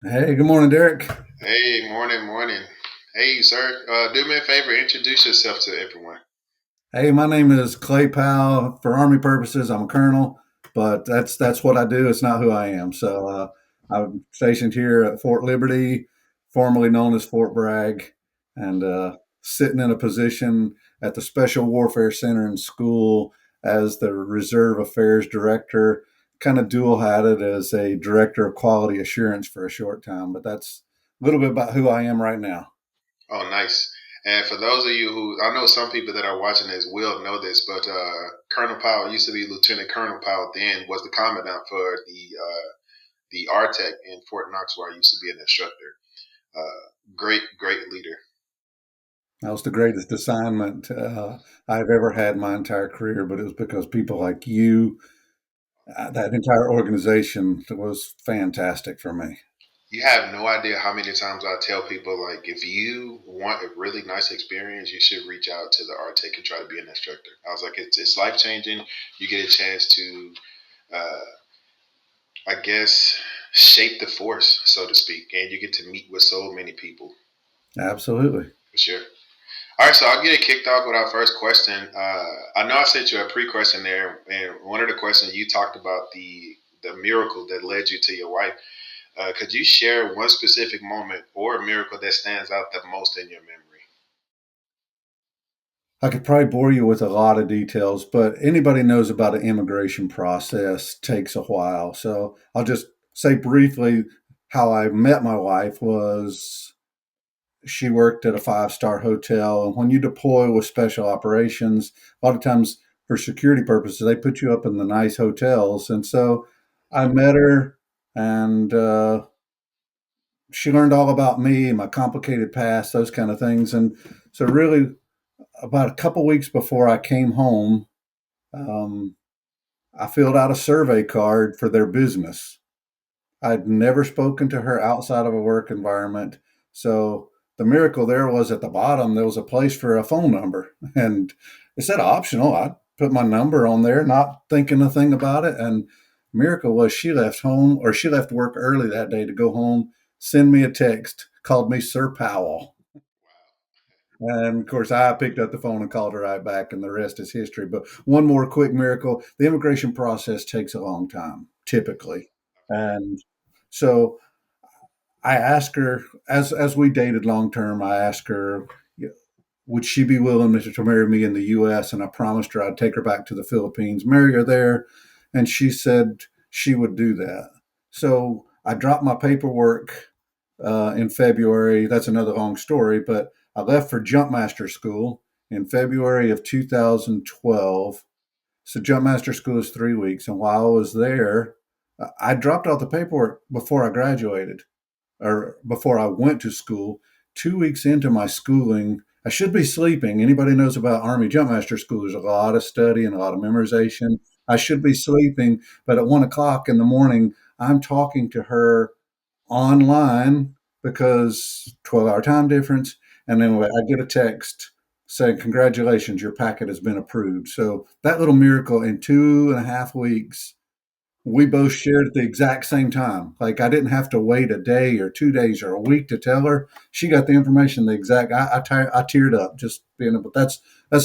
Hey, good morning, Derek. Hey, morning, morning. Hey, sir. Do me a favor. Introduce yourself to everyone. Hey, my name is Clay Powell. For Army purposes, I'm a colonel, but that's what I do. It's not who I am. I'm stationed here at Fort Liberty, formerly known as Fort Bragg, and sitting in a position at the Special Warfare Center in school as the Reserve Affairs Director, kind of dual hatted as a Director of Quality Assurance for a short time. But that's a little bit about who I am right now. Oh, nice. And for those of you who, I know some people that are watching this will know this, but Colonel Powell used to be Lieutenant Colonel Powell. Then was the commandant for the RTEC in Fort Knox, where I used to be an instructor. Great, great leader. That was the greatest assignment I've ever had in my entire career, but it was because people like you, that entire organization was fantastic for me. You have no idea how many times I tell people, like, if you want a really nice experience, you should reach out to the RTEC and try to be an instructor. I was like, it's life changing. You get a chance to uh, I guess, shape the force, so to speak, and you get to meet with so many people Absolutely. for sure. All right, so I'll get it kicked off with our first question. I know I sent you a pre-question there, and one of the questions you talked about the miracle that led you to your wife. Could you share one specific moment or a miracle that stands out the most in your memory? I could probably bore you with a lot of details, but anybody knows about an immigration process takes a while. So I'll just say briefly how I met my wife was she worked at a five-star hotel. And when you deploy with special operations, a lot of times for security purposes, they put you up in the nice hotels. And so I met her, and she learned all about me, my complicated past, those kind of things. And so, really, about a couple weeks before I came home, um, I filled out a survey card for their business. I'd never spoken to her outside of a work environment. So the miracle there was at the bottom, there was a place for a phone number. And it said optional. I put my number on there, not thinking a thing about it. And miracle was she left home or she left work early that day to go home, send me a text, called me Sir Powell. And of course, I picked up the phone and called her right back, and the rest is history. But one more quick miracle: the immigration process takes a long time, typically, and so I asked her as we dated long term. I asked her, would she be willing to marry me in the U.S. And I promised her I'd take her back to the Philippines, marry her there, and she said she would do that. So I dropped my paperwork in February. That's another long story, but I left for Jumpmaster School in February of 2012. So Jumpmaster School is 3 weeks, and while I was there, I dropped off the paperwork before I graduated or before I went to school. 2 weeks into my schooling, I should be sleeping. Anybody knows about Army Jumpmaster School? There's a lot of study and a lot of memorization. I should be sleeping, but at 1 o'clock in the morning, I'm talking to her online because 12-hour time difference. And then I get a text saying, congratulations, your packet has been approved. So that little miracle in 2.5 weeks, we both shared at the exact same time. Like I didn't have to wait a day or 2 days or a week to tell her. She got the information the exact. I teared up just being able. That's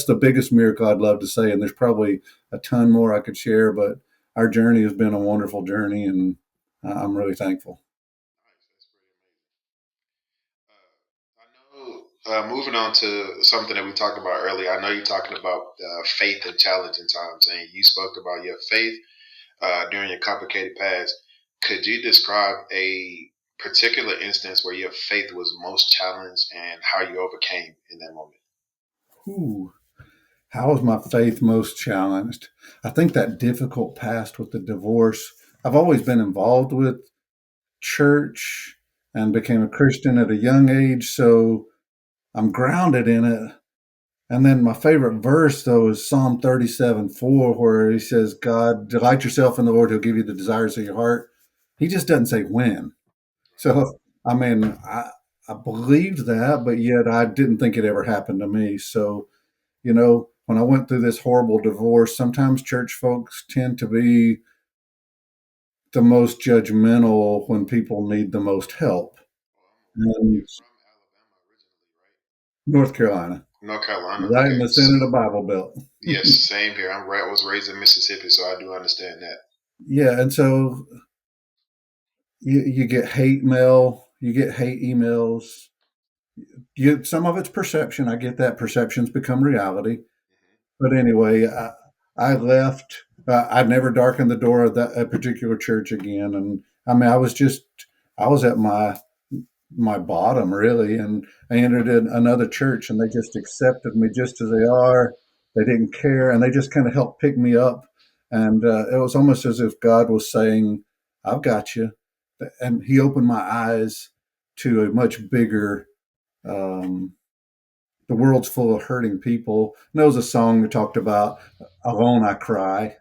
the biggest miracle I'd love to say, and there's probably a ton more I could share. But our journey has been a wonderful journey, and I'm really thankful. Nice, that's pretty amazing. I know. Moving on to something that we talked about earlier, I know you're talking about faith and challenging times, and you spoke about your faith during your complicated past. Could you describe a particular instance where your faith was most challenged and how you overcame in that moment? Ooh, how was my faith most challenged? I think that difficult past with the divorce. I've always been involved with church and became a Christian at a young age, so I'm grounded in it. And then my favorite verse, though, is Psalm 37:4, where he says, God, delight yourself in the Lord, he'll give you the desires of your heart. He just doesn't say when. So, I mean, I believed that, but yet I didn't think it ever happened to me. So, when I went through this horrible divorce, sometimes church folks tend the most judgmental when people need the most help. You're And from Alabama originally, right? North Carolina, North Carolina. right in Okay. the center of the Bible Belt. Yes, same here. I was raised in Mississippi, so I do understand that. Yeah, and so you get hate mail, you get hate emails. Some of it's perception. I get that perceptions become reality. But anyway, I left. I'd never darkened the door of that a particular church again, and I mean, I was at my bottom really, and I entered in another church, and they just accepted me just as they are. They didn't care, and they just kind of helped pick me up, and it was almost as if God was saying, "I've got you," and He opened my eyes to a much bigger. Um, the world's full of hurting people. And there was a song that talked about "Alone I Cry,"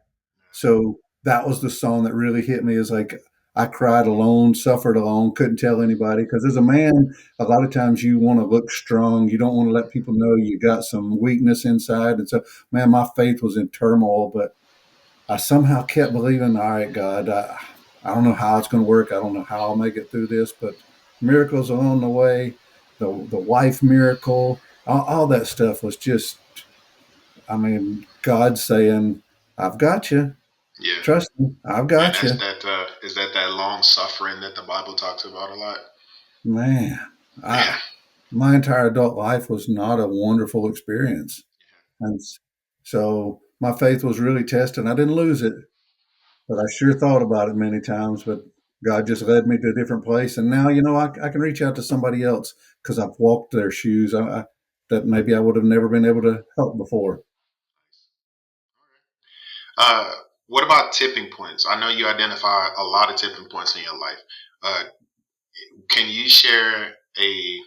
so that was the song that really hit me. Is like I cried alone, suffered alone, couldn't tell anybody because as a man, a lot of times you want to look strong. You don't want to let people know you got some weakness inside. And so, man, my faith was in turmoil, but I somehow kept believing. All right, God, I don't know how it's going to work. I don't know how I'll make it through this, but miracles along the way. The wife miracle, all that stuff was just. I mean, God saying, "I've got you." Yeah, Trust me, I've and got that's you. that. Is that long suffering that the Bible talks about a lot? Man, Yeah, my entire adult life was not a wonderful experience. And so my faith was really tested. I didn't lose it, but I sure thought about it many times. But God just led me to a different place. And now, I can reach out to somebody else because I've walked their shoes that maybe I would have never been able to help before. Uh, what about tipping points? I know you identify a lot of tipping points in your life. Uh, can you share a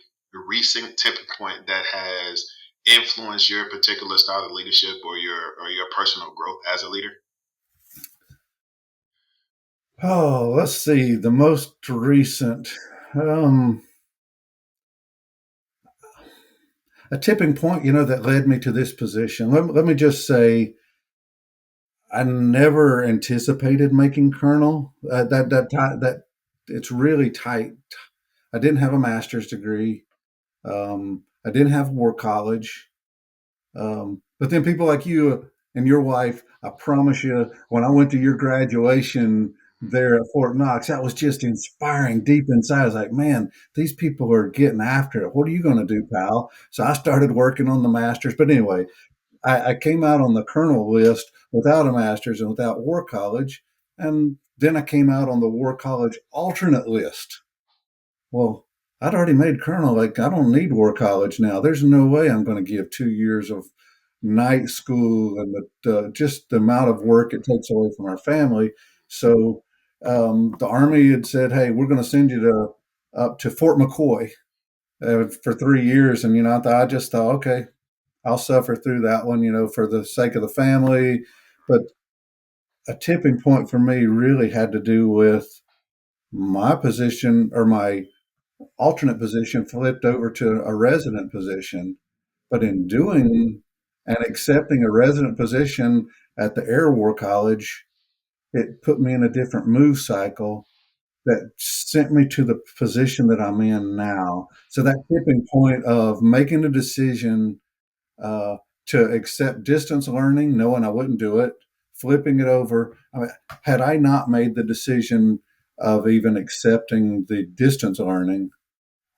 recent tipping point that has influenced your particular style of leadership or your personal growth as a leader? Oh, let's see. The most recent. Um, a tipping point, that led me to this position. Let me just say, I never anticipated making colonel. That it's really tight. I didn't have a master's degree. I didn't have war college. But then people like you and your wife, I promise you, when I went to your graduation there at Fort Knox, that was just inspiring deep inside. I was like, man, these people are getting after it. What are you going to do, pal? So I started working on the master's. But anyway, I came out on the colonel list without a master's and without war college. And then I came out on the war college alternate list. Well, I'd already made colonel. Like, I don't need war college now. There's no way I'm going to give 2 years of night school and just the amount of work it takes away from our family. So the Army had said, hey, we're going to send you up to Fort McCoy for 3 years. And, I just thought, okay, I'll suffer through that one, for the sake of the family. But a tipping point for me really had to do with my position or my alternate position flipped over to a resident position. But in doing and accepting a resident position at the Air War College, it put me in a different move cycle that sent me to the position that I'm in now. So that tipping point of making a decision uh, to accept distance learning, knowing I wouldn't do it, flipping it over. I mean, had I not made the decision of even accepting the distance learning,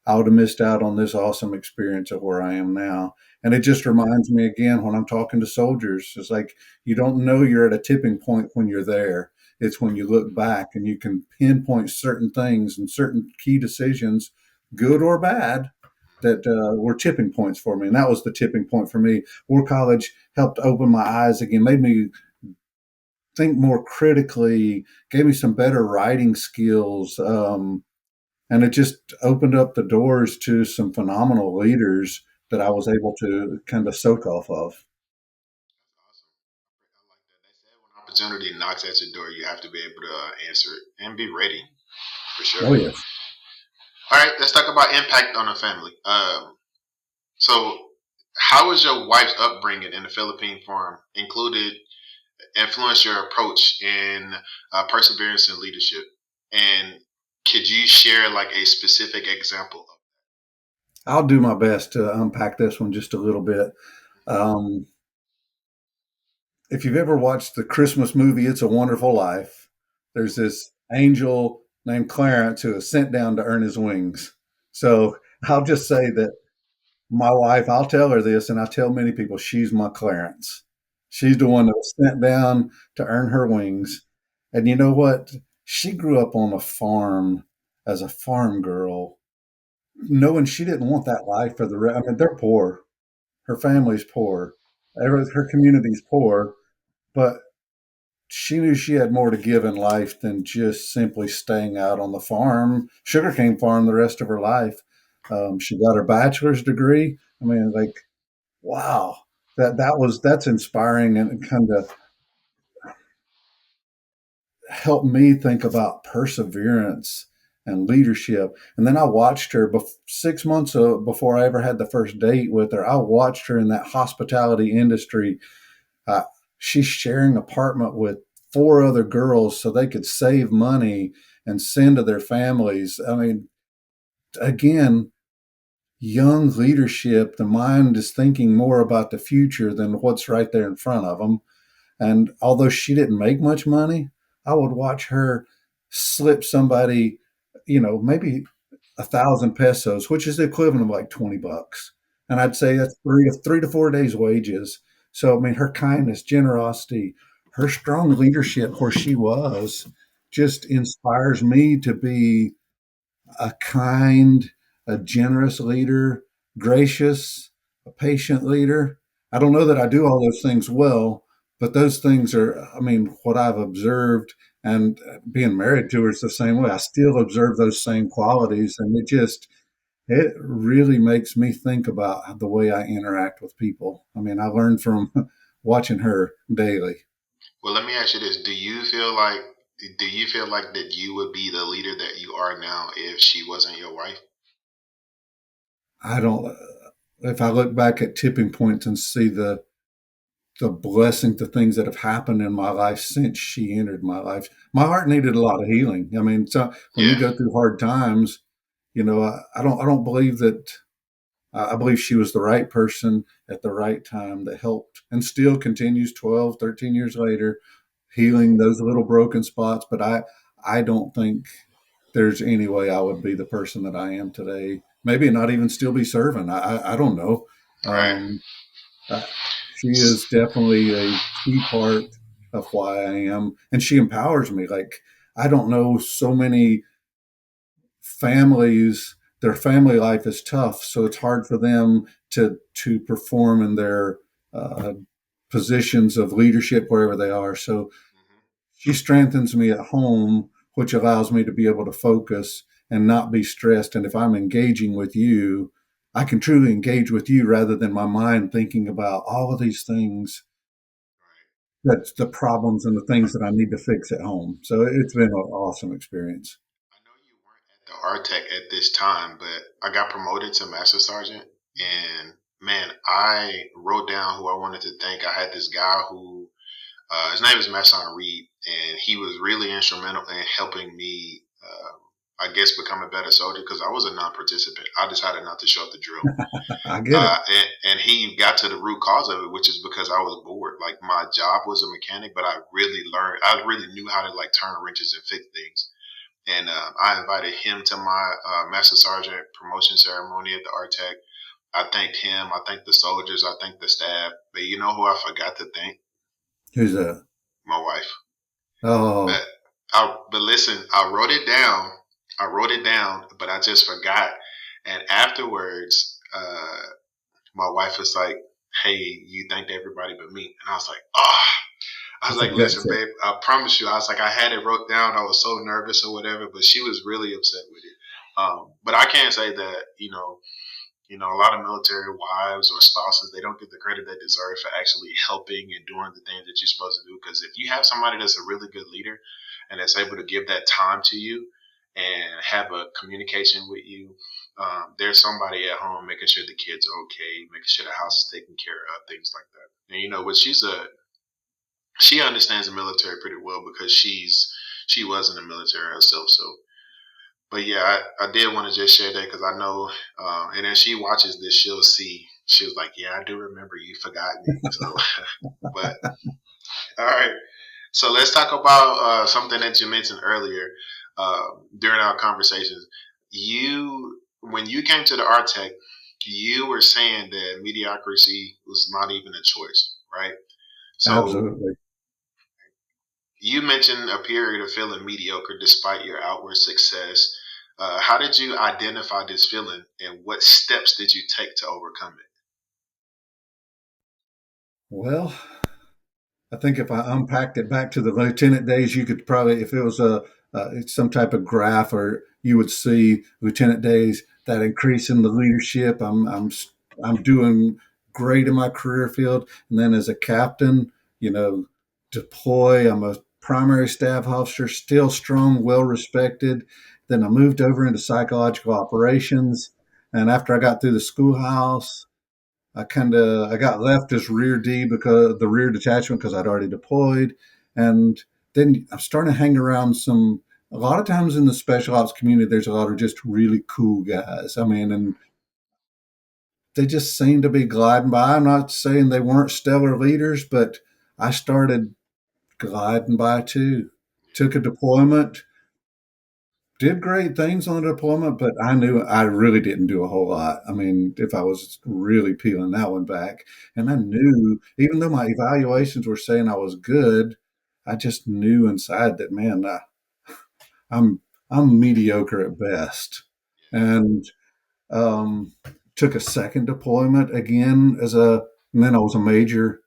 I would have missed out on this awesome experience of where I am now. And it just reminds me again when I'm talking to soldiers, it's like you don't know you're at a tipping point when you're there. It's when you look back and you can pinpoint certain things and certain key decisions, good or bad, that were tipping points for me. And that was the tipping point for me. War College helped open my eyes again, made me think more critically, gave me some better writing skills. And it just opened up the doors to some phenomenal leaders that I was able to kind of soak off of. Awesome. I like that. They said when opportunity knocks at your door, you have to be able to answer it and be ready for sure. Oh, yes. All right, let's talk about impact on a family. So, how was your wife's upbringing in the Philippine farm included? influenced your approach in perseverance and leadership? And could you share like a specific example of? I'll do my best to unpack this one just a little bit. Um, if you've ever watched the Christmas movie It's a Wonderful Life, there's this angel named Clarence who is sent down to earn his wings. So I'll just say that my wife, I'll tell her this, and I tell many people, she's my Clarence. She's the one that was sent down to earn her wings. And you know what? She grew up on a farm as a farm girl, knowing she didn't want that life for the rest. I mean, they're poor. Her family's poor. Her community's poor, but she knew she had more to give in life than just simply staying out on the farm, sugarcane farm, the rest of her life. She got her bachelor's degree. I mean, like, wow, that's inspiring and kind of helped me think about perseverance and leadership. And then I watched her 6 months before I ever had the first date with her. I watched her in that hospitality industry. Uh, she's sharing apartment with four other girls so they could save money and send to their families. I mean, again, young leadership, the mind is thinking more about the future than what's right there in front of them. And although she didn't make much money, I would watch her slip somebody, maybe 1,000 pesos, which is the equivalent of like $20. And I'd say that's 3 to 4 days' wages. So I mean, her kindness, generosity, her strong leadership where she was just inspires me to be a kind, a generous leader, gracious, a patient leader. I don't know that I do all those things well, but those things are, I mean, what I've observed, and being married to her is the same way. I still observe those same qualities, and it really makes me think about the way I interact with people. I mean, I learn from watching her daily. Well, let me ask you this: Do you feel like that you would be the leader that you are now if she wasn't your wife? I don't, if I look back at tipping points and see the blessing, the things that have happened in my life since she entered my life. My heart needed a lot of healing. I mean, so when you Yeah. go through hard times, I don't believe that. I believe she was the right person at the right time that helped and still continues 12, 13 years later, healing those little broken spots. But I don't think there's any way I would be the person that I am today. Maybe not even still be serving. I don't know. Right. Um, uh, she is definitely a key part of why I am, and she empowers me. Like, I don't know so many families. Their family life is tough, so it's hard for them to perform in their uh, positions of leadership wherever they are. So Hmm. she strengthens me at home, which allows me to be able to focus and not be stressed. And if I'm engaging with you, I can truly engage with you rather than my mind thinking about all of these things, that's the problems and the things that I need to fix at home. So it's been an awesome experience. I know you weren't at the RTEC at this time, but I got promoted to Master Sergeant, and man, I wrote down who I wanted to thank. I had this guy who his name is Masson Reed, and he was really instrumental in helping me. I guess become a better soldier because I was a non-participant. I decided not to show up to drill. I get it. And he got to the root cause of it, which is because I was bored. Like my job was a mechanic, but I really knew how to like turn wrenches and fix things. And I invited him to my Master Sergeant promotion ceremony at the RTEC. I thanked him. I thanked the soldiers. I thanked the staff. But you know who I forgot to thank? Who's that? My wife. Oh, But but listen, I wrote it down. I wrote it down, but I just forgot. And afterwards, my wife was like, "Hey, you thanked everybody but me," and I was like, "Ah." Oh. I was that's a like, gut "Listen, check. babe, I promise you." I was like, I had it wrote down. I was so nervous or whatever, but she was really upset with it. But I can't say that a lot of military wives or spouses, they don't get the credit they deserve for actually helping and doing the things that you're supposed to do. Because if you have somebody that's a really good leader and that's able to give that time to you and have a communication with you, there's somebody at home making sure the kids are okay, making sure the house is taken care of, things like that. And but she understands the military pretty well because she was in the military herself. So, but yeah, I did want to just share that because I know, and if she watches this, she'll see. She was like, "Yeah, I do remember you forgot me." So, but all right. So let's talk about something that you mentioned earlier uh, during our conversations. When you came to the art tech, you were saying that mediocrity was not even a choice, right? So Absolutely. you mentioned a period of feeling mediocre despite your outward success. How did you identify this feeling, and what steps did you take to overcome it? Well, I think if I unpacked it back to the lieutenant days, you could probably, if it was some type of graph, or you would see lieutenant days, that increase in the leadership. I'm doing great in my career field, and then as a captain, you know, deploy. I'm a primary staff officer, still strong, well respected. Then I moved over into psychological operations, and after I got through the schoolhouse, I got left as rear D because the rear detachment because I'd already deployed, and then I'm starting to hang around some. A lot of times in the special ops community, there's a lot of just really cool guys. I mean, and they just seem to be gliding by. I'm not saying they weren't stellar leaders, but I started gliding by too. Took a deployment, did great things on the deployment, but I knew I really didn't do a whole lot. I mean, if I was really peeling that one back, and I knew, even though my evaluations were saying I was good, I just knew inside that, man, I'm I'm mediocre at best. And um, took a second deployment again and then I was a major.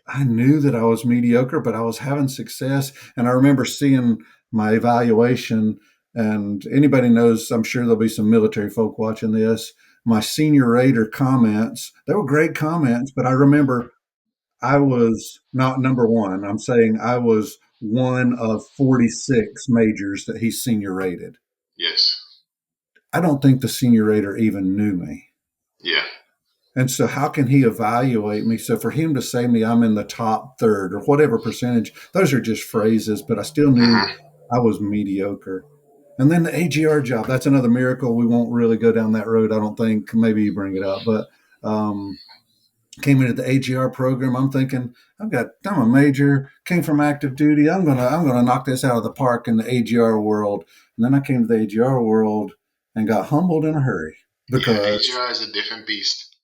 I knew that I was mediocre, but I was having success. And I remember seeing my evaluation, and anybody knows, I'm sure there'll be some military folk watching this. My senior rater comments, they were great comments, but I remember I was not number one. I'm saying I was one of 46 majors that he senior rated. Yes. I don't think the senior rater even knew me. Yeah. And so, how can he evaluate me? So, for him to say me, I'm in the top third or whatever percentage, those are just phrases, but I still knew Hmm. I was mediocre. And then the AGR job, that's another miracle. We won't really go down that road, I don't think. Maybe you bring it up, but um, came into the AGR program. I'm thinking, I'm a major, came from active duty. I'm gonna knock this out of the park in the AGR world. And then I came to the AGR world and got humbled in a hurry Yeah. because AGI is a different beast.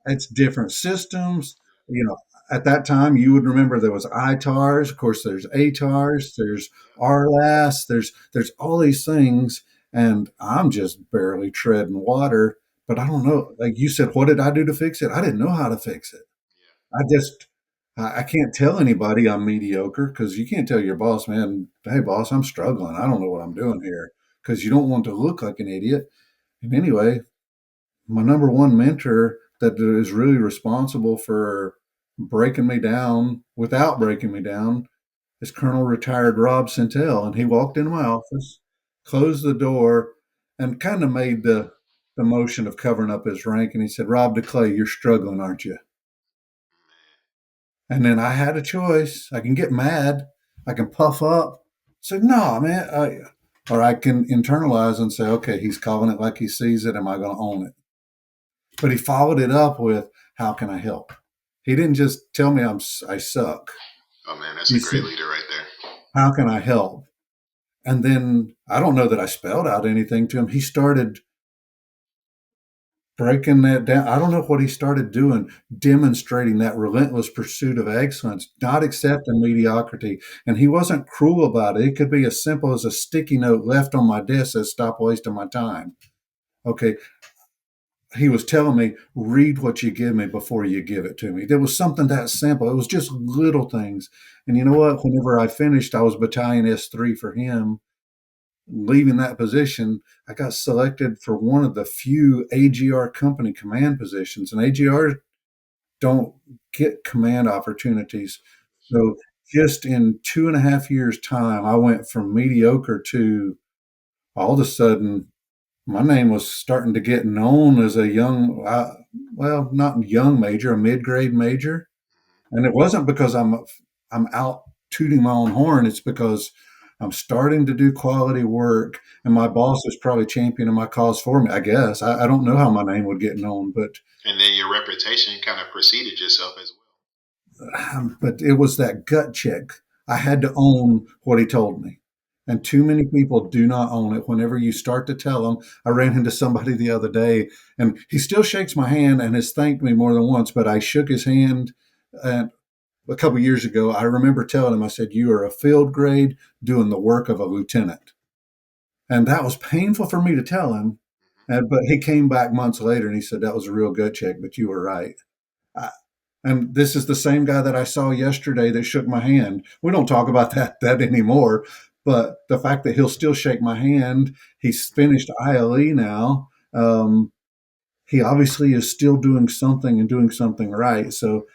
it's different systems. You know, at that time, you would remember there was ITARs. Of course, there's ATARs. There's RLAS. There's all these things, and I'm just barely treading water. But I don't know. Like you said, what did I do to fix it? I didn't know how to fix it. I just I can't tell anybody I'm mediocre because you can't tell your boss, man, hey boss, I'm struggling. I don't know what I'm doing here because you don't want to look like an idiot. And anyway, my number one mentor that is really responsible for breaking me down without breaking me down is Colonel retired Rob Centel. And he walked into my office, closed the door, and kind of made the motion of covering up his rank. And he said, Rob DeClay, you're struggling, aren't you? And then I had a choice. I can get mad. I can puff up. Say, no, man. Or I can internalize and say, okay, he's calling it like he sees it. Am I going to own it? But he followed it up with, how can I help? He didn't just tell me I suck. Oh man, that's He a great said, leader right there. how can I help? And then I don't know that I spelled out anything to him. He started breaking that down. I don't know what he started doing, demonstrating that relentless pursuit of excellence, not accepting mediocrity. And he wasn't cruel about it. It could be as simple as a sticky note left on my desk that stop wasting my time. Okay, he was telling me, read what you give me before you give it to me. There was something that simple. It was just little things. And you know what? Whenever I finished, I was battalion S3 for him. Leaving that position, I got selected for one of the few AGR company command positions. And AGR don't get command opportunities. So just in 2.5 years' time, I went from mediocre to all of a sudden my name was starting to get known as a young, well, not young major, a mid grade major. And it wasn't because I'm out tooting my own horn. It's because I'm starting to do quality work, and my boss is probably championing my cause for me. I guess I don't know how my name would get known, And then your reputation kind of preceded yourself as well. but it was that gut check. I had to own what he told me. And too many people do not own it. Whenever you start to tell them, I ran into somebody the other day, and he still shakes my hand and has thanked me more than once. But I shook his hand, and a couple of years ago, I remember telling him, I said, "You are a field grade doing the work of a lieutenant." And that was painful for me to tell him. But he came back months later and he said, "That was a real gut check, but you were right." I, and this is the same guy that I saw yesterday that shook my hand. We don't talk about that anymore. But the fact that he'll still shake my hand, he's finished ILE now. He obviously is still doing something and doing something right. So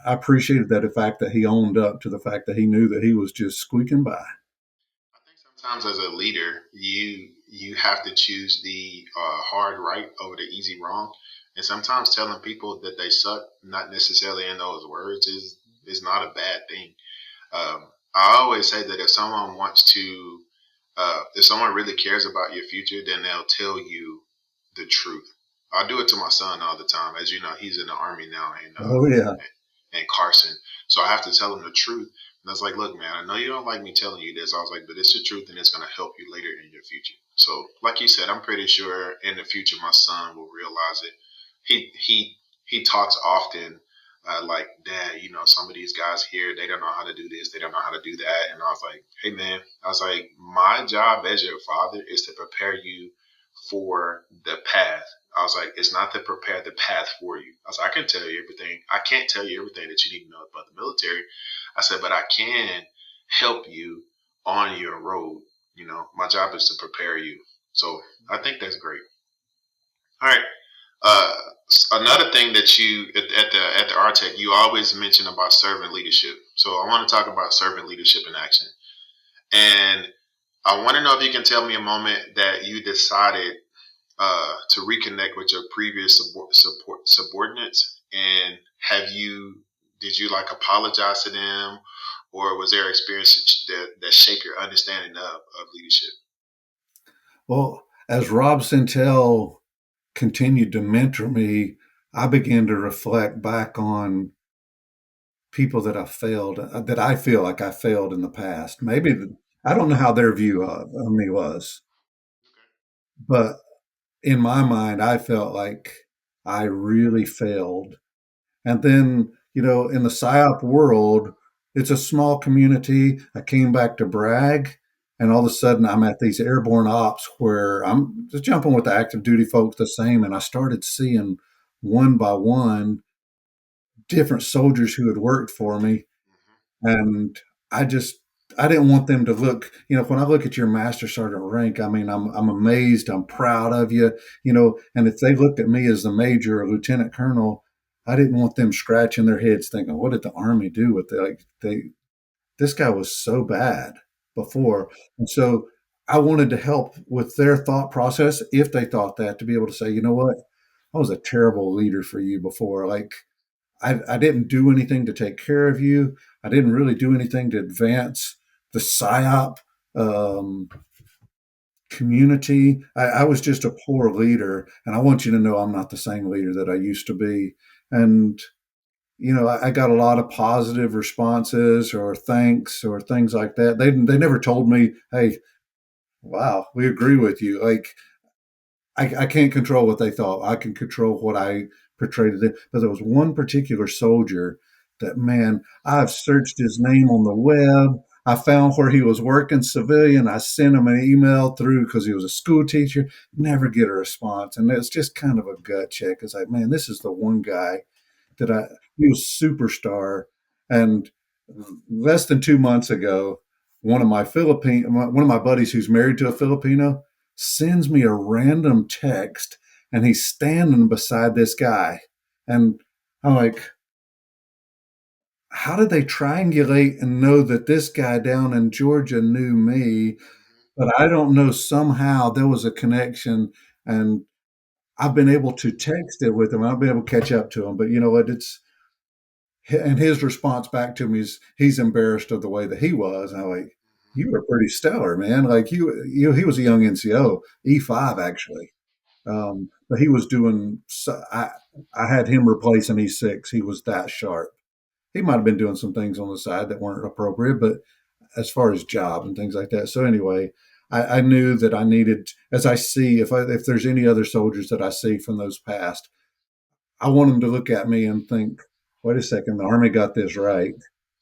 I appreciated that the fact that he owned up to the fact that he knew that he was just squeaking by. I think sometimes as a leader, you have to choose the hard right over the easy wrong, and sometimes telling people that they suck, not necessarily in those words, is not a bad thing. I always say that if someone wants to, if someone really cares about your future, then they'll tell you the truth. I do it to my son all the time. As you know, he's in the army now, Oh, yeah. and Carson. So I have to tell him the truth. And I was like, look, man, I know you don't like me telling you this. I was like, but it's the truth and it's going to help you later in your future. So, like you said, I'm pretty sure in the future my son will realize it. He talks often, like, Dad, you know, some of these guys here, they don't know how to do this, they don't know how to do that. And I was like, hey, man, I was like, my job as your father is to prepare you for the path. I was like, it's not to prepare the path for you. I was like, I can tell you everything. I can't tell you everything that you need to know about the military. I said, but I can help you on your road. You know, my job is to prepare you. So I think that's great. All right. Uh, Another thing that you at the RTEC, you always mention about servant leadership. So I want to talk about servant leadership in action. And I want to know if you can tell me a moment that you decided to reconnect with your previous subordinates, and have you did you like apologize to them, or was there an experience that shaped your understanding of leadership? Well, as Rob Centel continued to mentor me, I began to reflect back on people that that I feel like I failed in the past. I don't know how their view of me was, but in my mind, I felt like I really failed. And then, in the PSYOP world, it's a small community. I came back to brag, and all of a sudden I'm at these airborne ops where I'm just jumping with the active duty folks the same. And I started seeing one by one different soldiers who had worked for me. And I just, I didn't want them to look, when I look at your master sergeant rank, I mean, I'm amazed, I'm proud of you, and if they looked at me as the major or lieutenant colonel, I didn't want them scratching their heads thinking, what did the Army do with it? Like this guy was so bad before. And so I wanted to help with their thought process if they thought that, to be able to say, you know what, I was a terrible leader for you before. Like I didn't do anything to take care of you. I didn't really do anything to advance the PSYOP um, community. I was just a poor leader. And I want you to know I'm not the same leader that I used to be. And, I got a lot of positive responses or thanks or things like that. They never told me, hey, wow, we agree with you. Like, I can't control what they thought. I can control what I portrayed to them. But there was one particular soldier that, man, I've searched his name on the web. I found where he was working civilian. I sent him an email through because he was a school teacher. Never get a response. And it's just kind of a gut check. It's like, man, this is the one guy that he was superstar. And less than 2 months ago, one of my buddies who's married to a Filipino sends me a random text, and he's standing beside this guy. And I'm like, how did they triangulate and know that this guy down in Georgia knew me? But I don't know, somehow there was a connection, and I've been able to text it with him. I've been able to catch up to him. But you know what? and his response back to me is he's embarrassed of the way that he was. And I'm like, you were pretty stellar, man. Like he was a young NCO, E5 actually. But he was doing, I had him replace an E6. He was that sharp. He might have been doing some things on the side that weren't appropriate, but as far as job and things like that. So anyway, I knew that I needed, as I see, if there's any other soldiers that I see from those past, I want them to look at me and think, wait a second, the Army got this right,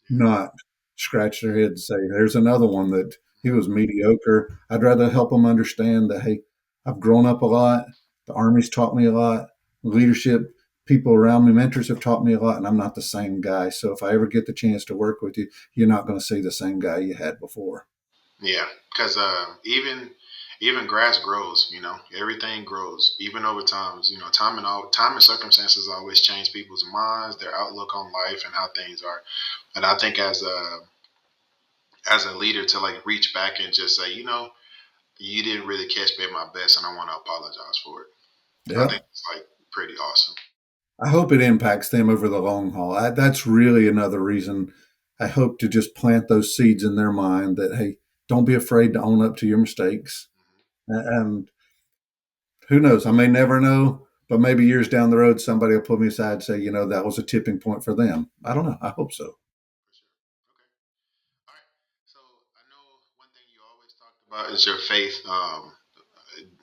not scratch their head and say, there's another one that he was mediocre. I'd rather help them understand that, hey, I've grown up a lot. The Army's taught me a lot. Leadership, people around me, mentors have taught me a lot, and I'm not the same guy. So if I ever get the chance to work with you, you're not going to see the same guy you had before. Yeah, because even grass grows. You know, everything grows, even over time. You know, time and circumstances always change people's minds, their outlook on life, and how things are. And I think as a leader to like reach back and just say, you know, you didn't really catch me at my best, and I want to apologize for it. I Yep. think it's like pretty awesome. I hope it impacts them over the long haul. That's really another reason I hope to just plant those seeds in their mind that, hey, don't be afraid to own up to your mistakes. And who knows? I may never know, but maybe years down the road, somebody will pull me aside and say, that was a tipping point for them. I don't know. I hope so. For sure. Okay. All right. So I know one thing you always talked about is your faith.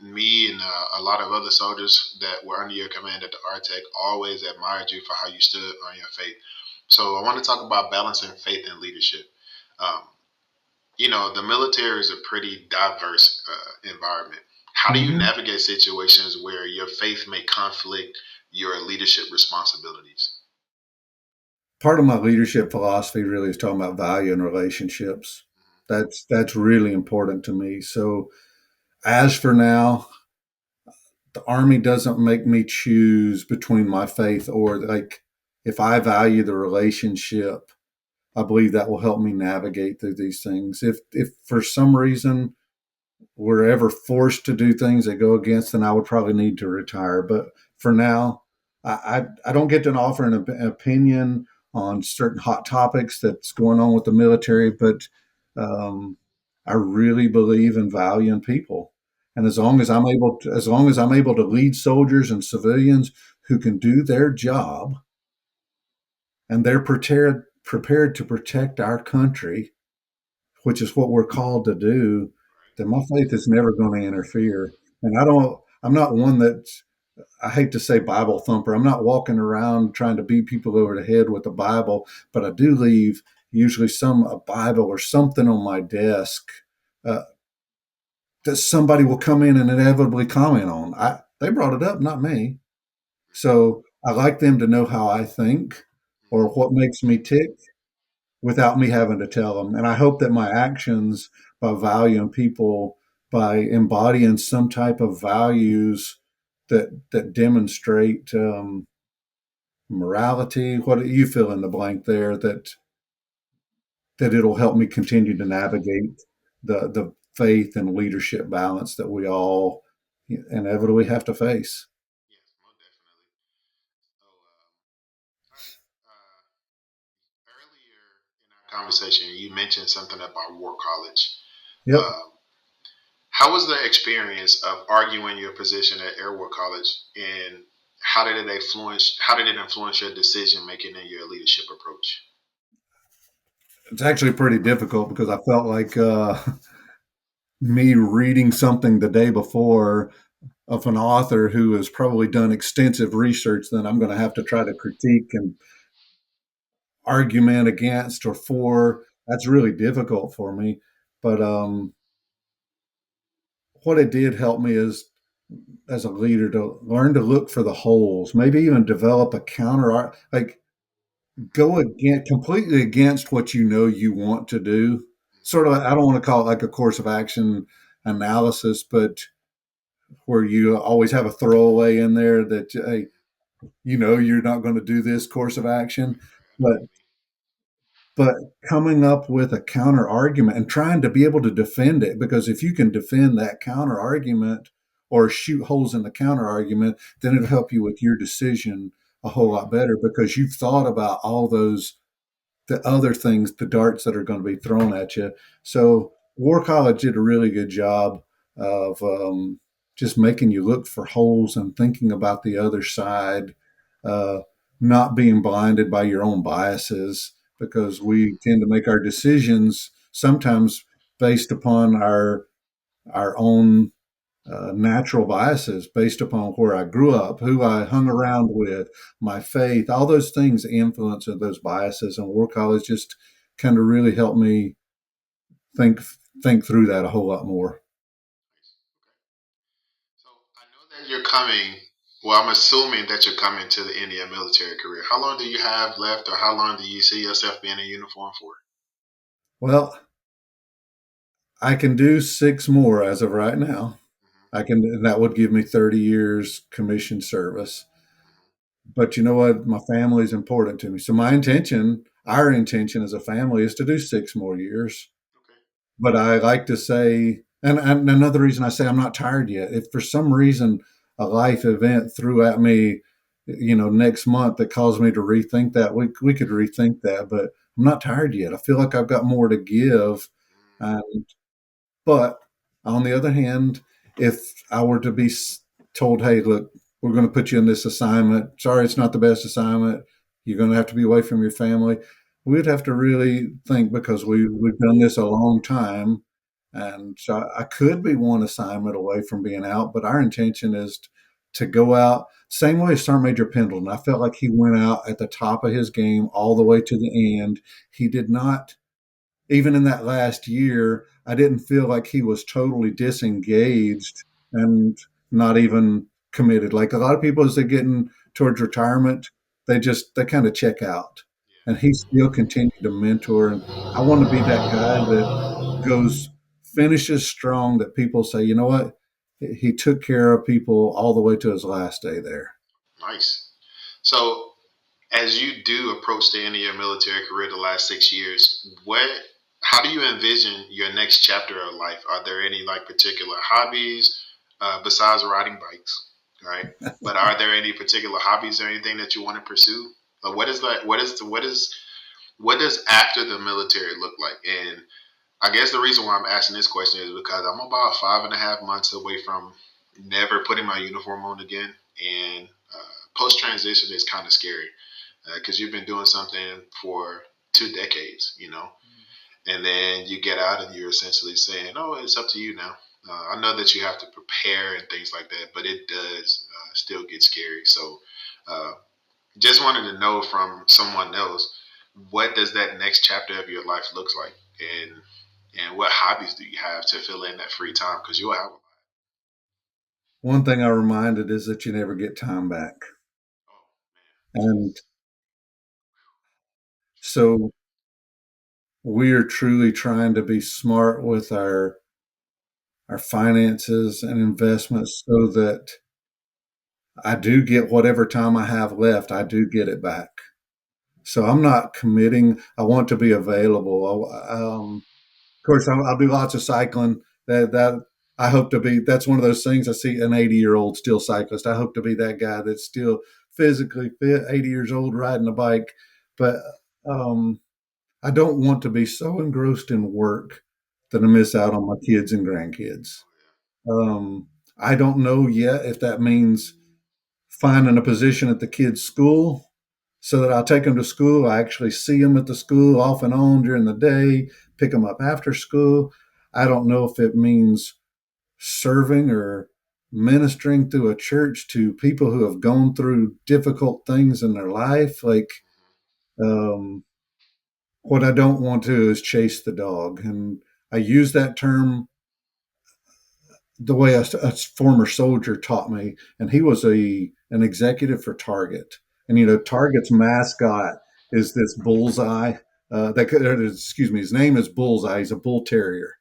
Me and a lot of other soldiers that were under your command at the RTEC always admired you for how you stood on your faith. So I want to talk about balancing faith and leadership. Um, you know, the military is a pretty diverse environment. How do you Hmm. navigate situations where your faith may conflict your leadership responsibilities? Part of my leadership philosophy really is talking about value and relationships. That's really important to me. So as for now, the Army doesn't make me choose between my faith or like if I value the relationship, I believe that will help me navigate through these things. If for some reason we're ever forced to do things that go against, then I would probably need to retire. But for now, I don't get to offer an opinion on certain hot topics that's going on with the military, but um, I really believe in valuing people. And as long as I'm able to lead soldiers and civilians who can do their job and they're prepared to protect our country, which is what we're called to do, then my faith is never going to interfere. And I'm not one that, I hate to say Bible thumper. I'm not walking around trying to beat people over the head with the Bible, but I do leave usually a Bible or something on my desk uh, that somebody will come in and inevitably comment on. They brought it up, not me. So I like them to know how I think or what makes me tick without me having to tell them. And I hope that my actions, by valuing people, by embodying some type of values that demonstrate morality, what you fill in the blank there, that it'll help me continue to navigate the faith and leadership balance that we all inevitably have to face. Yes, most definitely. So, all right. Earlier in our conversation, you mentioned something about war college. Yep. Um, how was the experience of arguing your position at Air War College, and how did it influence your decision making and your leadership approach? It's actually pretty difficult because I felt like me reading something the day before of an author who has probably done extensive research, then I'm going to have to try to critique and argument against or for. That's really difficult for me. But what it did help me is, as a leader, to learn to look for the holes, maybe even develop a counter, like go again completely against what you want to do. Sort of, I don't want to call it like a course of action analysis, but where you always have a throwaway in there that, hey, you're not going to do this course of action, I know but what you mean. coming up with a counter argument and trying to be able to defend it, because if you can defend that counter argument or shoot holes in the counter argument, then it'll help you with your decision a whole lot better because you've thought about all those the other things, the darts that are going to be thrown at you. So War College did a really good job of just making you look for holes and thinking about the other side, uh, not being blinded by your own biases, because we tend to make our decisions sometimes based upon our own natural biases based upon where I grew up, who I hung around with, my faith, all those things influence those biases. And War College just kind of really helped me think think through that a whole lot more. So I know that you're coming. Well, I'm assuming that you're coming to the end of your military career. How long do you have left, or how long do you see yourself being in uniform for? Well, I can do 6 more as of right now. Hmm. I can, and that would give me 30 years commission service. But you know what? My family is important to me. So my intention, our intention as a family is to do 6 more years. Okay. But I like to say, and another reason I say I'm not tired yet. If for some reason a life event threw at me, next month that caused me to rethink that, we could rethink that. But I'm not tired yet. I feel like I've got more to give. Mm. And but on the other hand, if I were to be told, hey, look, we're going to put you in this assignment. Sorry, it's not the best assignment. You're going to have to be away from your family. We'd have to really think because we've done this a long time. And so I could be one assignment away from being out, but our intention is to go out same way as Sergeant Major Pendleton. I felt like he went out at the top of his game all the way to the end. He did not even in that last year, I didn't feel like he was totally disengaged and not even committed. Like a lot of people, as they're getting towards retirement, they kind of check out. And he still continued to mentor. And I want to be that guy that goes finishes strong. That people say, you know what, he took care of people all the way to his last day there. Nice. So, as you do approach the end of your military career, the last 6 years, how do you envision your next chapter of life? Are there any like particular hobbies besides riding bikes, right? But are there any particular hobbies or anything that you want to pursue? Like, what is that? What does after the military look like? And I guess the reason why I'm asking this question is because I'm about 5.5 months away from never putting my uniform on again, and post transition is kind of scary because you've been doing something for 2 decades, and then you get out and you're essentially saying, "Oh, it's up to you now." I know that you have to prepare and things like that, but it does still get scary. So, uh, just wanted to know from someone else, what does that next chapter of your life looks like, and what hobbies do you have to fill in that free time? Because you'll have. One thing I reminded is that you never get time back. Oh man, And so we are truly trying to be smart with our finances and investments so that I do get whatever time I have left, I do get it back. So I'm not committing. I want to be available. Of course, I'll do lots of cycling. That I hope to be. That's one of those things. I see an 80-year-old still cyclist. I hope to be that guy that's still physically fit, 80 years old, riding a bike. But um, I don't want to be so engrossed in work that I miss out on my kids and grandkids. Um, I don't know yet if that means finding a position at the kids' school so that I'll take them to school. I actually see them at the school off and on during the day, pick them up after school. I don't know if it means serving or ministering through a church to people who have gone through difficult things in their life. Like, um, what I don't want to do is chase the dog. And I use that term the way a former soldier taught me, and he was an executive for Target. And Target's mascot is this bullseye. Excuse me, his name is Bullseye. He's a bull terrier.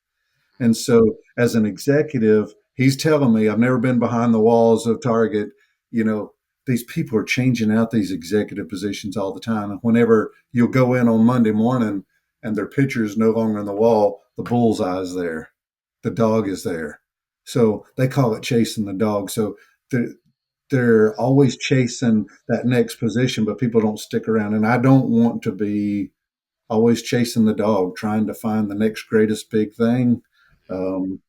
And so, as an executive, he's telling me, I've never been behind the walls of Target. You know, these people are changing out these executive positions all the time. And whenever you'll go in on Monday morning and their picture is no longer on the wall, the bullseye is there, the dog is there. So they call it chasing the dog. So the, they're always chasing that next position, but people don't stick around. And I don't want to be always chasing the dog, trying to find the next greatest big thing. Um,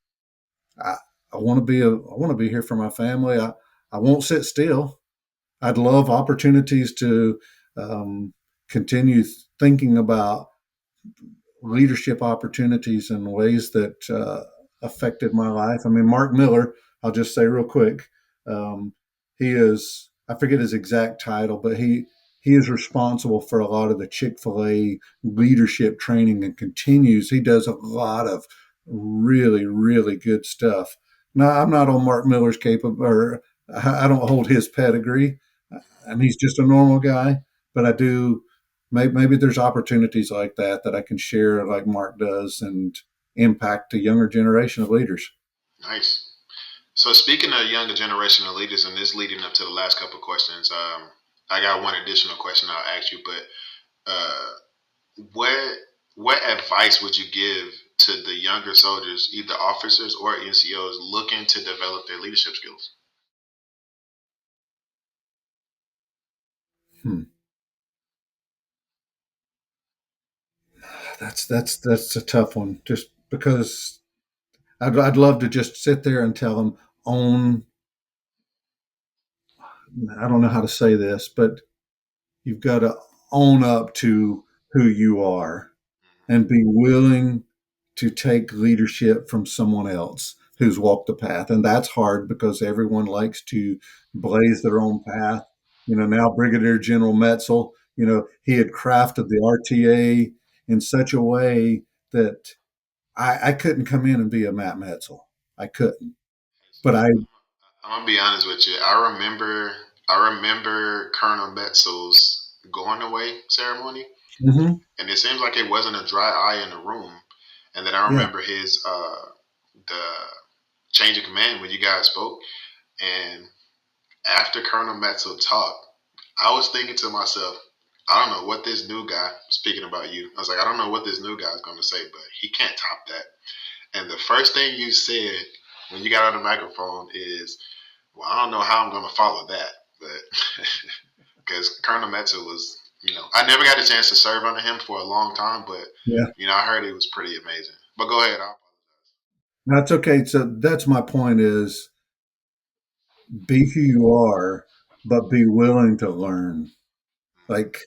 I, I want to be I want to be here for my family. I won't sit still. I'd love opportunities to um, continue thinking about leadership opportunities in ways that affected my life. I mean, Mark Miller, I'll just say real quick, he is, I forget his exact title, but he is responsible for a lot of the Chick-fil-A leadership training and continues. He does a lot of really, really good stuff. Now, I'm not on Mark Miller's capable, or I don't hold his pedigree, and he's just a normal guy, but I do maybe there's opportunities like that that I can share like Mark does and impact a younger generation of leaders. Nice. So speaking of younger generation of leaders, and this leading up to the last couple of questions, I got one additional question I'll ask you. But uh, what what advice would you give to the younger soldiers, either officers or NCOs, looking to develop their leadership skills? Hmm. That's a tough one. Just because I'd love to just sit there and tell them own. I don't know how to say this, but you've got to own up to who you are and be willing to take leadership from someone else who's walked the path. And that's hard because everyone likes to blaze their own path. You know, now Brigadier General Metzel, you know, he had crafted the RTA in such a way that I couldn't come in and be a Matt Metzel. I couldn't. But I, I'm gonna be honest with you. I remember Colonel Metzel's going away ceremony, mhm, and it seems like it wasn't a dry eye in the room. And then I yeah, remember his the change of command when you guys spoke. And after Colonel Metzel talked, I was thinking to myself, I don't know what this new guy, speaking about you, I was like, I don't know what this new guy is going to say, but he can't top that. And the first thing you said when you got on the microphone is, well, I don't know how I'm going to follow that. But because Colonel Metzel was, I never got a chance to serve under him for a long time, but, yeah. I heard it was pretty amazing. But go ahead. That's okay. So that's my point is be who you are, but be willing to learn. Like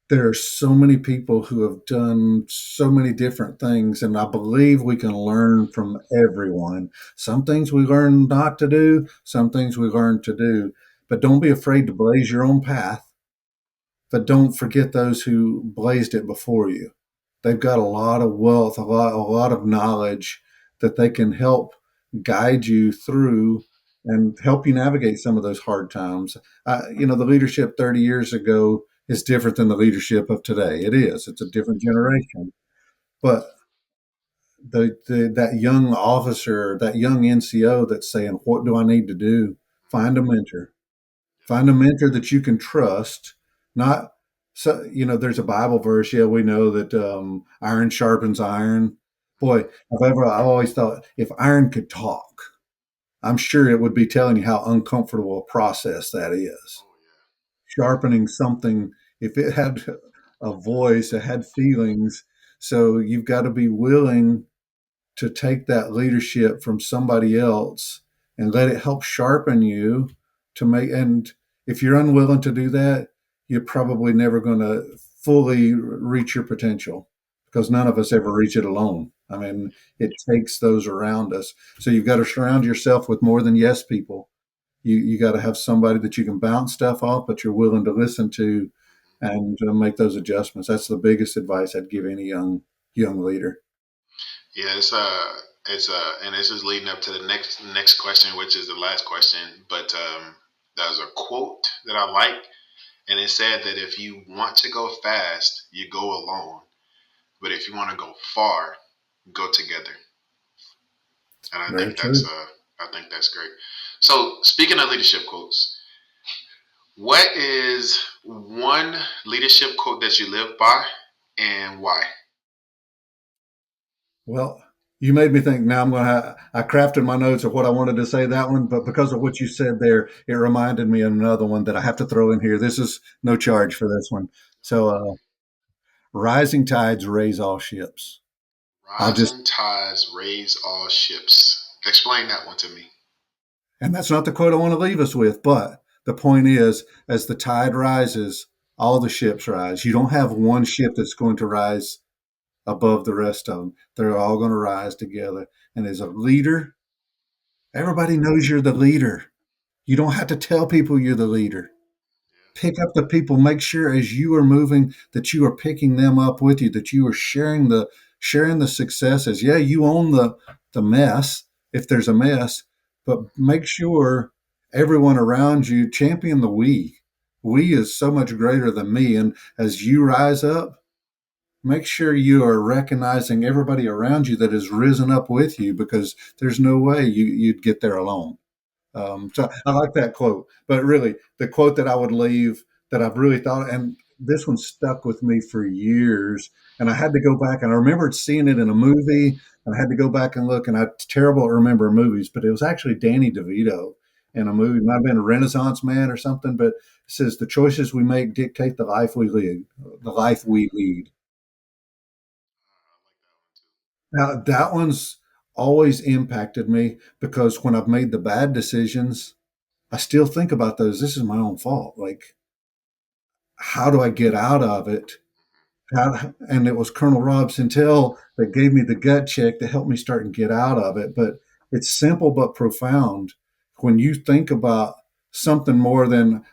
there are so many people who have done so many different things, and I believe we can learn from everyone. Some things we learn not to do, some things we learn to do, but don't be afraid to blaze your own path. But don't forget those who blazed it before you. They've got a lot of wealth, a lot of knowledge that they can help guide you through and help you navigate some of those hard times. The leadership 30 years ago is different than the leadership of today. It is. It's a different generation. But that young officer, that young NCO that's saying, "What do I need to do?" Find a mentor. Find a mentor that you can trust. Not so there's a Bible verse. Yeah, we know that iron sharpens iron. Boy, I've always thought if iron could talk, I'm sure it would be telling you how uncomfortable a process that is. Oh, yeah. Sharpening something, if it had a voice, it had feelings. So you've got to be willing to take that leadership from somebody else and let it help sharpen you to make. And if you're unwilling to do that, you're probably never going to fully reach your potential because none of us ever reach it alone. I mean, it takes those around us. So you've got to surround yourself with more than yes people. You got to have somebody that you can bounce stuff off, but you're willing to listen to and make those adjustments. That's the biggest advice I'd give any young leader. Yeah, and this is leading up to the next question, which is the last question. But there's a quote that I like, and it said that if you want to go fast, you go alone, but if you want to go far, go together. And Very true. I think that's great. So speaking of leadership quotes, what is one leadership quote that you live by, and why? Well, You made me think. Now I'm going to. I crafted my notes of what I wanted to say that one, but because of what you said there, it reminded me of another one that I have to throw in here. This is no charge for this one. So, rising tides raise all ships. I'll just, Rising tides raise all ships. Explain that one to me. and that's not the quote I want to leave us with, but the point is, as the tide rises, all the ships rise. You don't have one ship that's going to rise above the rest of them. They're all going to rise together. And as a leader, everybody knows you're the leader. You don't have to tell people you're the leader. Pick up the people. Make sure as you are moving that you are picking them up with you, that you are sharing the successes. Yeah, you own the mess if there's a mess, but make sure everyone around you champion the we. We is so much greater than me. And as you rise up, make sure you are recognizing everybody around you that has risen up with you, because there's no way you'd get there alone. So I like that quote. But really, the quote that I would leave that I've really thought, and this one stuck with me for years, and I had to go back and I remembered seeing it in a movie, and I had to go back and look, and it's terrible at remembering movies, but it was actually Danny DeVito in a movie. It might have been a Renaissance Man or something, but it says the choices we make dictate the life we lead, the life we lead. Now, that one's always impacted me because when I've made the bad decisions, I still think about those. This is my own fault. Like, how do I get out of it? And it was Colonel Rob Centel that gave me the gut check to help me start and get out of it. But it's simple but profound. When you think about something more than,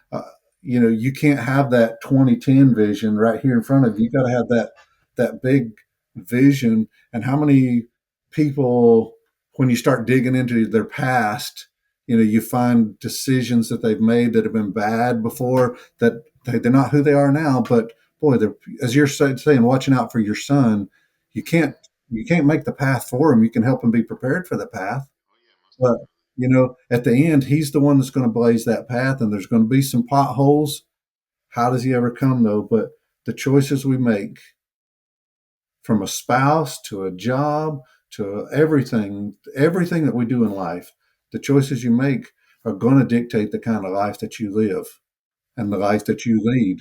you can't have that 2010 vision right here in front of you. You got to have that big vision. And how many people, when you start digging into their past, you find decisions that they've made that have been bad before, that they're not who they are now, but boy, as you're saying, watching out for your son, you can't you can't make the path for him. You can help him be prepared for the path, but at the end, he's the one that's going to blaze that path, and there's going to be some potholes. How does he ever come though? But the choices we make, from a spouse to a job to everything that we do in life, the choices you make are going to dictate the kind of life that you live and the life that you lead.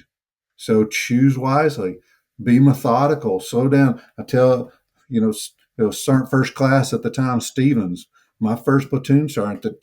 So choose wisely, be methodical, slow down. I tell, it was Sergeant First Class at the time, Stevens, my first platoon sergeant.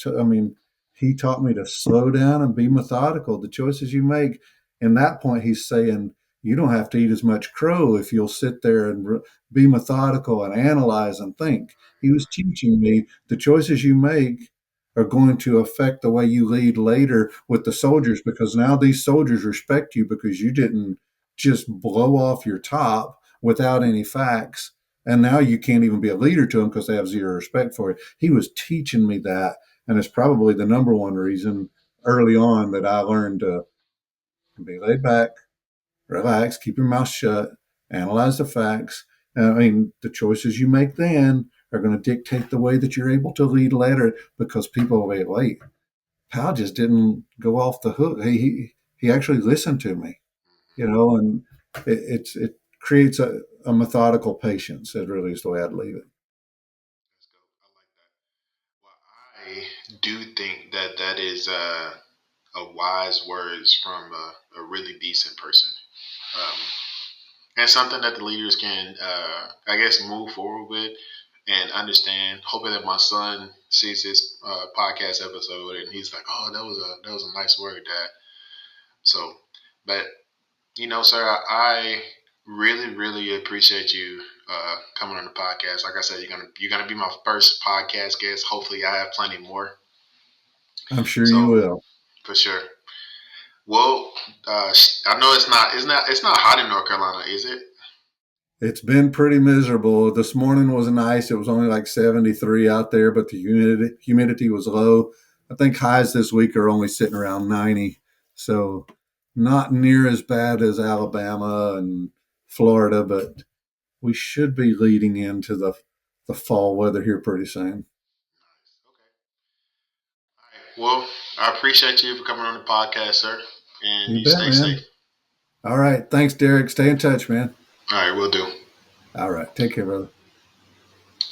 He taught me to slow down and be methodical. The choices you make. In that point, he's saying you don't have to eat as much crow if you'll sit there and be methodical and analyze and think. He was teaching me the choices you make are going to affect the way you lead later with the soldiers, because now these soldiers respect you because you didn't just blow off your top without any facts. And now you can't even be a leader to them because they have zero respect for it. He was teaching me that. And it's probably the number one reason early on that I learned to be laid back, relax, keep your mouth shut, analyze the facts. The choices you make then are going to dictate the way that you're able to lead later, because people will be, wait, Powell just didn't go off the hook. He actually listened to me, and it creates a methodical patience. It really is the way I'd leave it. Let's go. I like that. Well, I do think that that is a wise words from a really decent person, um, and something that the leaders can, I guess, move forward with and understand. Hoping that my son sees this podcast episode and he's like, "Oh, that was a nice word, Dad." So, but sir, I really, really appreciate you coming on the podcast. Like I said, you're gonna be my first podcast guest. Hopefully, I have plenty more. I'm sure you So will. for sure. Well, I know it's not hot in North Carolina, is it? It's been pretty miserable. This morning was nice. It was only like 73 out there, but the humidity was low. I think highs this week are only sitting around 90. So not near as bad as Alabama and Florida, but we should be leading into the fall weather here pretty soon. Okay. All right. Well, I appreciate you for coming on the podcast, sir, and You you bet, stay safe. man. All right. Thanks, Derek. Stay in touch, man. All right, we'll do. All right. Take care, brother.